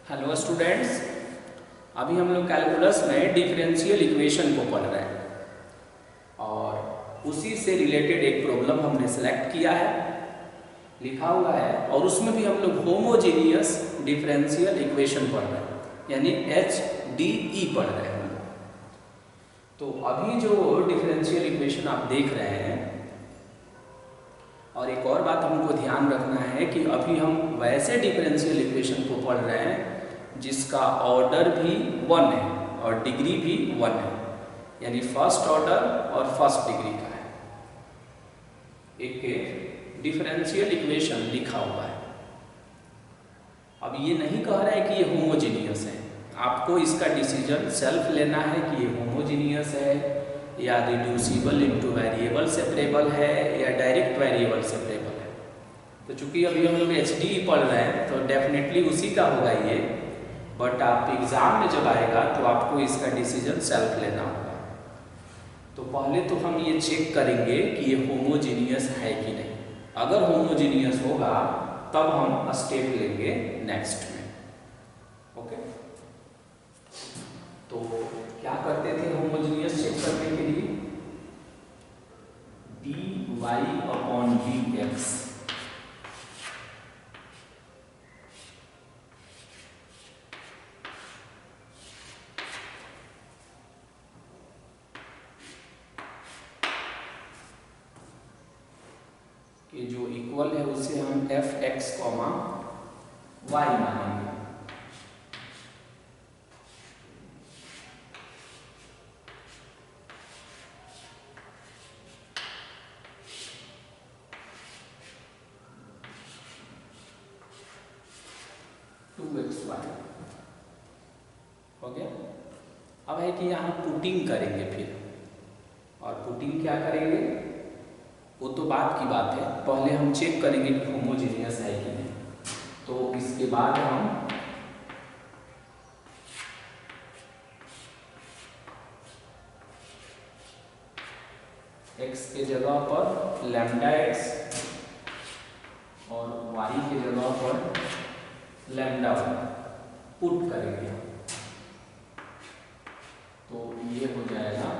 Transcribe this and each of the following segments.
Hello students, अभी हम लोग कैलकुलस में डिफरेंशियल इक्वेशन को पढ़ रहे हैं और उसी से रिलेटेड एक प्रॉब्लम हमने सेलेक्ट किया है, लिखा हुआ है, और उसमें भी हम लोग होमोजीनियस डिफरेंशियल इक्वेशन पढ़ रहे हैं, यानी HDE पढ़ रहे हैं हम लोग। तो अभी जो डिफरेंशियल इक्वेशन आप देख रहे हैं, और एक और बात हमको ध्यान रखना है कि अभी हम वैसे डिफरेंशियल इक्वेशन को पढ़ रहे हैं जिसका ऑर्डर भी 1 है और डिग्री भी 1 है, यानी फर्स्ट ऑर्डर और फर्स्ट डिग्री का है। एक डिफरेंशियल इक्वेशन लिखा हुआ है। अब ये नहीं कह रहा है कि ये होमोजीनियस है, आपको इसका डिसीजन सेल्फ लेना है कि ये होमोजीनियस है या रिड्यूसिबल इनटू वेरिएबल सेपरेबल है या डायरेक्ट वेरिएबल सेपरेबल है। तो चूंकि अभी हम लोग HDE पढ़ रहे हैं तो डेफिनेटली उसी का होगा ये, बट आप एग्ज़ाम में जब आएगा तो आपको इसका डिसीजन सेल्फ लेना होगा। तो पहले तो हम ये चेक करेंगे कि ये होमोजीनियस है कि नहीं। अगर होमोजीनियस होगा तब हम स्टेप लेंगे नेक्स्ट में। ओके, तो क्या करते थे होमोजीनियस चेक करने के लिए? dy/dx कि जो इक्वल है उसे हम fx, y मानेंगे। हो गया। अब है कि यहाँ पुटिंग करेंगे फिर, और पुटिंग क्या करेंगे वो तो बात की बात है, पहले हम चेक करेंगे कि होमोजीनियस है कि नहीं। तो इसके बाद हम x के जगह पर λx और y के जगह पर λy पुट करेंगे। तो ये हो जाएगा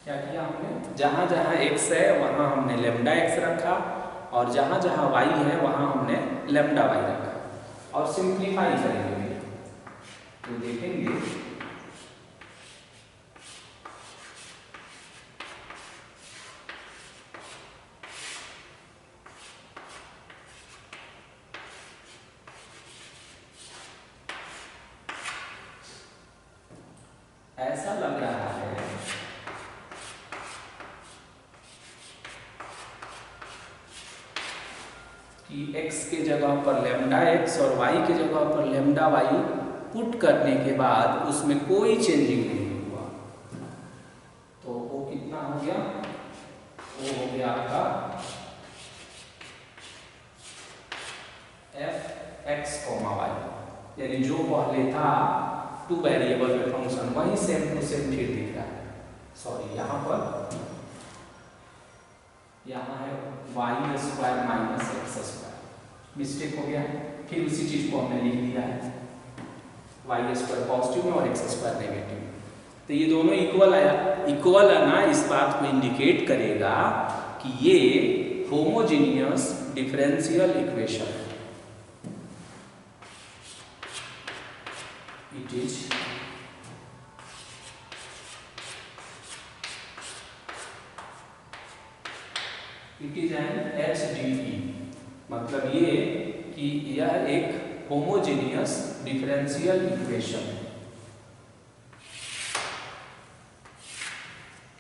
क्या किया हमने, जहां जहां x है वहां हमने λx रखा और जहां जहां y है वहां हमने λy रखा और सिंप्लीफाई करेंगे। तो देखेंगे ऐसा लग रहा है कि x के जगह पर λx और y के जगह पर λy पुट करने के बाद उसमें कोई चेंजिंग नहीं हुआ। तो वो कितना हो गया? वो हो गया आपका fx, y, यानी जो पहले था 2 वेरिएबल में फंक्शन वही सेम टू सेम फिर दिख रहा है। सॉरी, यहाँ पर यहाँ है y² - x², मिस्टेक हो गया है। फिर उसी चीज को हमने लिख दिया है, y² पॉजिटिव में और x² नेगेटिव। तो ये दोनों इक्वल आया। इक्वल आना इस बात को इंडिकेट करेगा कि ये होमोजीनियस डिफरेंशियल इक्वेशन है। इट इज एन HDE, मतलब ये कि यह एक होमोजीनियस डिफरेंशियल इक्वेशन है।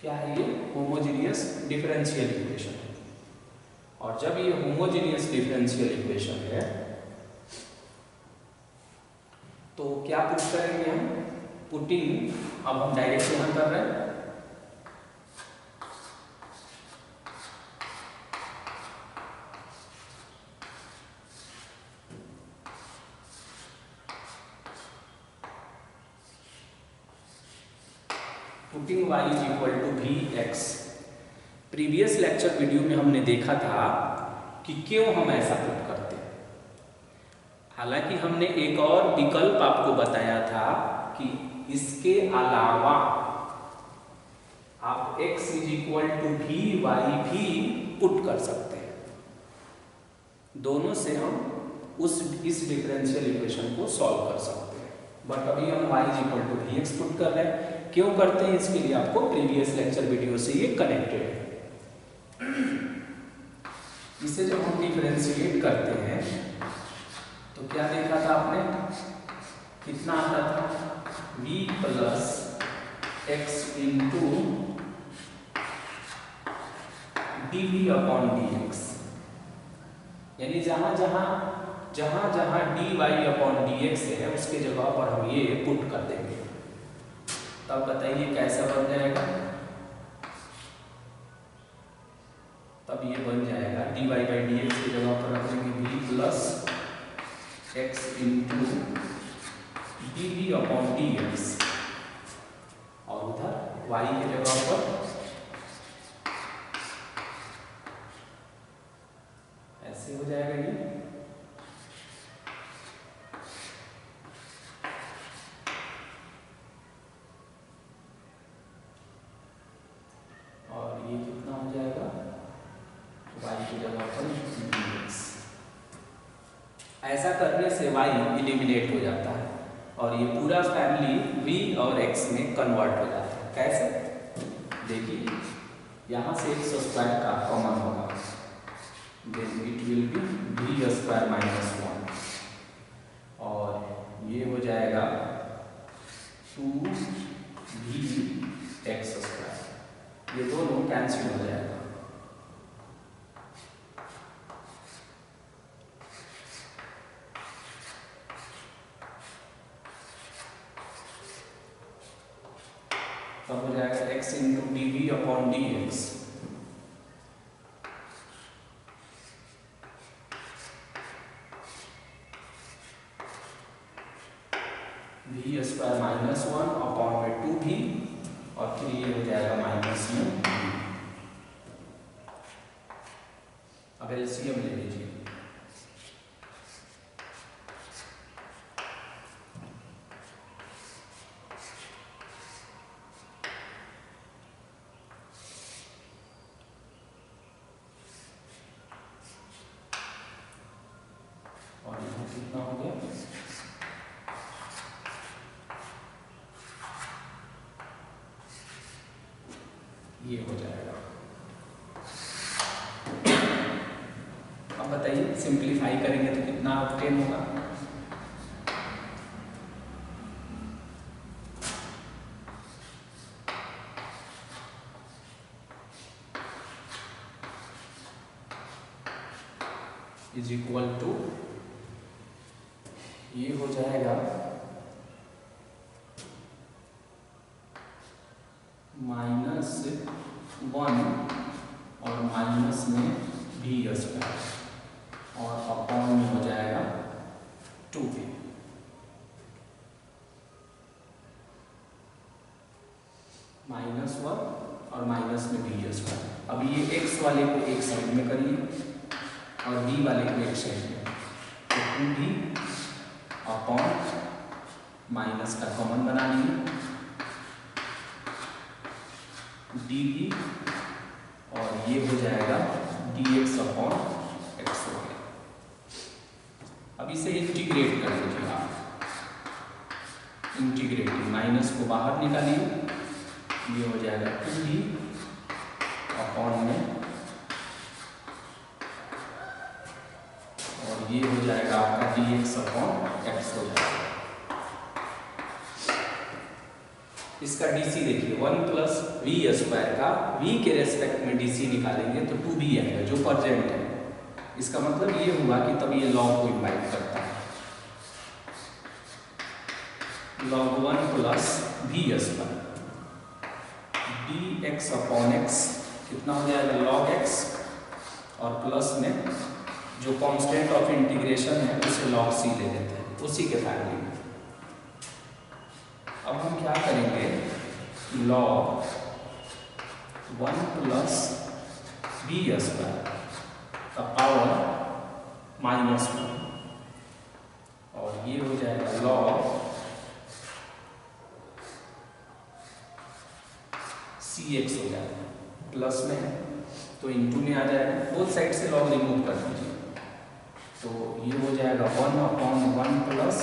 क्या है ये? होमोजीनियस डिफरेंशियल इक्वेशन है। और जब ये होमोजीनियस डिफरेंशियल इक्वेशन है तो क्या पुट करेंगे हम? पुटिंग, अब हम डायरेक्ट यहां कर रहे हैं putting y is equal to v x. Previous lecture video में हमने देखा था कि क्यों हम ऐसा पुट करते हैं। हालांकि हमने एक और विकल्प आपको बताया था कि इसके अलावा आप x is equal to v y भी पुट कर सकते हैं। दोनों से हम इस डिफरेंशियल इक्वेशन को सॉल्व कर सकते हैं। बट अभी हम y is equal to v x put कर रहे हैं। क्यों करते हैं इसके लिए आपको प्रीवियस लेक्चर वीडियो से ये कनेक्टेड है। इसे जब हम डिफरेंशिएट करते हैं तो क्या देखा था आपने, कितना आता था v plus x into d v upon d x. यानी जहां जहां d y upon d x है उसके जगह पर हम ये पुट कर देंगे। तब बताइए कैसा बन जाएगा। तब ये बन जाएगा d y by d x की जगह पर रख देंगे v plus x into d v upon d x, और उधर वाई की जगह पर ऐसे हो जाएगा ये। और ये कितना हो जाएगा y की जगह पर dx। ऐसा करने से y एलिमिनेट हो जाता है और ये पूरा फैमिली v और x में कन्वर्ट हो जाता है। कैसे देखिए, यहाँ से x स्क्वायर का कॉमन होगा, then it will be v square minus 1 और ये हो जाएगा 2v x स्क्वायर। ये दोनों कैंसिल हो जाएगा। तब हो जाएगा x into d v upon d x. V square minus 1 upon में 2v और फिर ये हो जाएगा माइनस में v। अब एलसीएम ले लीजिए। और यहाँ कितना हो गया, ये हो जाएगा। अब बताइए सिंप्लीफाई करेंगे तो कितना ऑब्टेन होगा। इज इक्वल टू ये हो जाएगा -1 और माइनस में v स्क्वायर और अपॉन में हो जाएगा 2v। -1 और माइनस में v स्क्वायर। अब ये x वाले को एक साइड में करिए और v वाले को एक साइड में, तो 2v अपॉन माइनस का कॉमन बना लिए dv और ये हो जाएगा dx अपॉन x हो गया। अब इसे इंटीग्रेट कर लीजिए आप। इंटीग्रेटिंग माइनस को बाहर निकालिए, ये हो जाएगा 2v अपॉन में और ये हो जाएगा आपका dx अपॉन x हो जाएगा। इसका डीसी देखिए 1 प्लस वी स्क्वायर का v के रेस्पेक्ट में डीसी निकालेंगे तो 2v आएगा जो परजेंट है। इसका मतलब ये हुआ कि तब ये लॉग को इन्वाइट करता है। log 1 plus v square dx upon x कितना हो जाएगा log x और प्लस में जो कांस्टेंट ऑफ इंटीग्रेशन है उसे log c ले लेते हैं उसी के फैमिली में। अब हम क्या करेंगे, log 1 प्लस बी स्क्वायर का पावर -1 और ये हो जाएगा log cx हो जाएगा, प्लस में है तो इंटू में आ जाएगा, बोथ साइड से log रिमूव कर दीजिए तो ये हो जाएगा 1/1 प्लस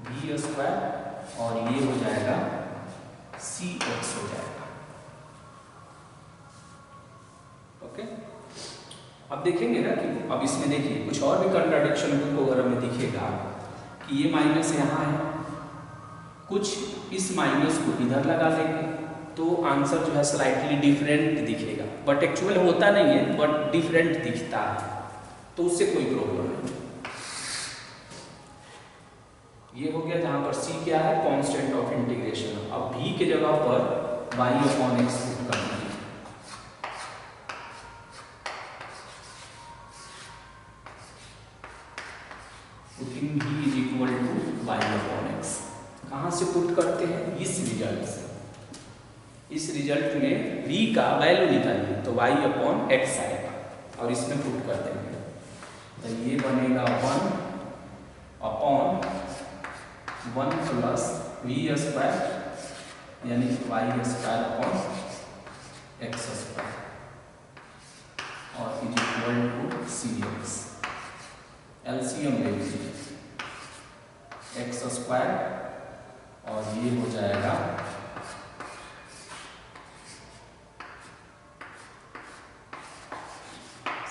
बी स्क्वायर और ये हो जाएगा cx हो जाएगा। ओके, अब देखेंगे ना कि अब इसमें देखिए कुछ और भी कंट्राडिक्शन को अगर हमें दिखेगा कि ये माइनस यहाँ है, कुछ इस माइनस को इधर लगा लेंगे तो आंसर जो है स्लाइटली डिफरेंट दिखेगा, बट एक्चुअल होता नहीं है, बट डिफरेंट दिखता है, तो उससे कोई प्रॉब्लम नहीं। ये हो गया जहां पर c क्या है, कांस्टेंट ऑफ इंटीग्रेशन। अब v के जगह पर y/x पुट करना है। Putting v is equal to y/x। कहां से पुट करते हैं, इस रिजल्ट से। इस रिजल्ट में v का वैल्यू निकालिए तो y/x आएगा और इसमें पुट कर देंगे तो ये बनेगा 1/1 प्लस v स्क्वायर यानी y स्क्वायर x स्क्वायर और is equal to cx। LCM ले लीजिए, x स्क्वायर और ये हो जाएगा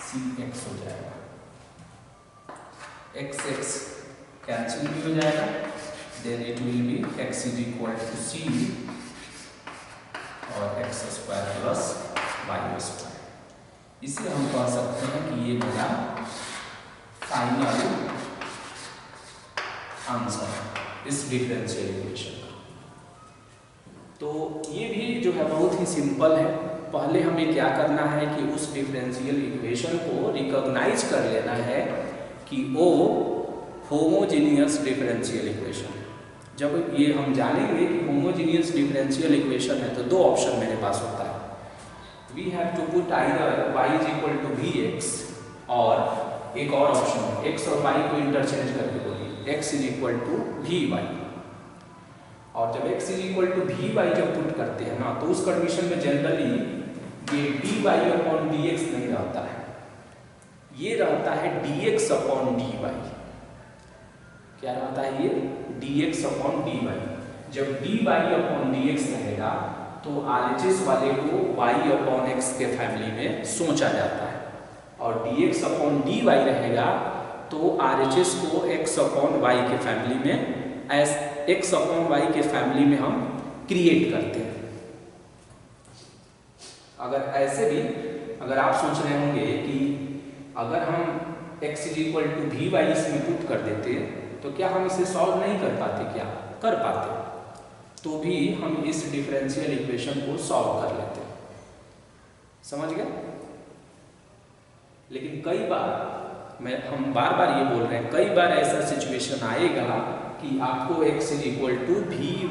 cx हो जाएगा, x कैंसिल भी हो जाएगा, then it will be x is equal to c और x स्क्वायर प्लस y स्क्वायर। इसे हम कह सकते हैं कि ये मेरा फाइनल आंसर है इस डिफरेंशियल इक्वेशन का। तो ये भी जो है बहुत ही सिंपल है। पहले हमें क्या करना है कि उस डिफरेंशियल इक्वेशन को रिकॉग्नाइज कर लेना है कि वो होमोजेनियस डिफरेंशियल इक्वेशन। जब ये हम जानेंगे कि होमोजेनियस डिफरेंशियल इक्वेशन है तो दो ऑप्शन मेरे पास होता है, we have to put either y is equal to vx और एक और ऑप्शन है x और y को इंटरचेंज करके बोलिए x is equal to vy। और जब x is equal to vy जब पुट करते हैं ना तो उस कंडीशन में जनरली ये dy/dx नहीं रहता है, ये रहता है dx/dy। क्या रहता है ये dx/dy। जब dy/dx रहेगा तो RHS वाले को y/x के फैमिली में सोचा जाता है और dx/dy रहेगा तो RHS को x/y के फैमिली में x/y के फैमिली में हम क्रिएट करते हैं। अगर ऐसे भी अगर आप सोच रहे होंगे कि अगर हम x is equal to vy इसमें पुट कर देते तो क्या हम इसे सॉल्व नहीं कर पाते, क्या कर पाते, तो भी हम इस डिफरेंशियल इक्वेशन को सॉल्व कर लेते। समझ गए? लेकिन कई बार हम बार बार ये बोल रहे हैं, कई बार ऐसा सिचुएशन आएगा कि आपको x is equal to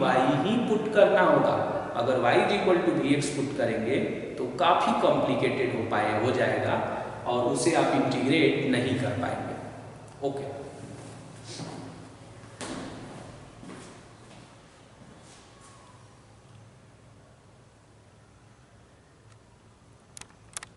vy ही पुट करना होगा। अगर y is equal to vx put करेंगे तो काफ़ी कॉम्प्लिकेटेड हो जाएगा और उसे आप इंटीग्रेट नहीं कर पाएंगे। ओके।